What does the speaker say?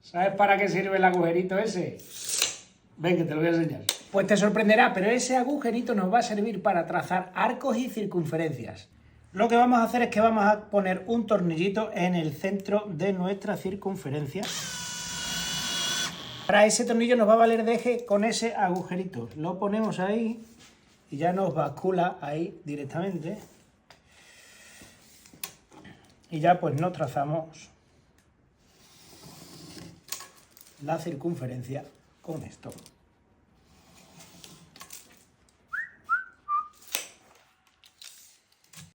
¿Sabes para qué sirve el agujerito ese? Ven, que te lo voy a enseñar. Pues te sorprenderá, pero ese agujerito nos va a servir para trazar arcos y circunferencias. Lo que vamos a hacer es que vamos a poner un tornillito en el centro de nuestra circunferencia. Para ese tornillo nos va a valer de eje con ese agujerito. Lo ponemos ahí y ya nos bascula ahí directamente. Y ya pues nos trazamos la circunferencia con esto.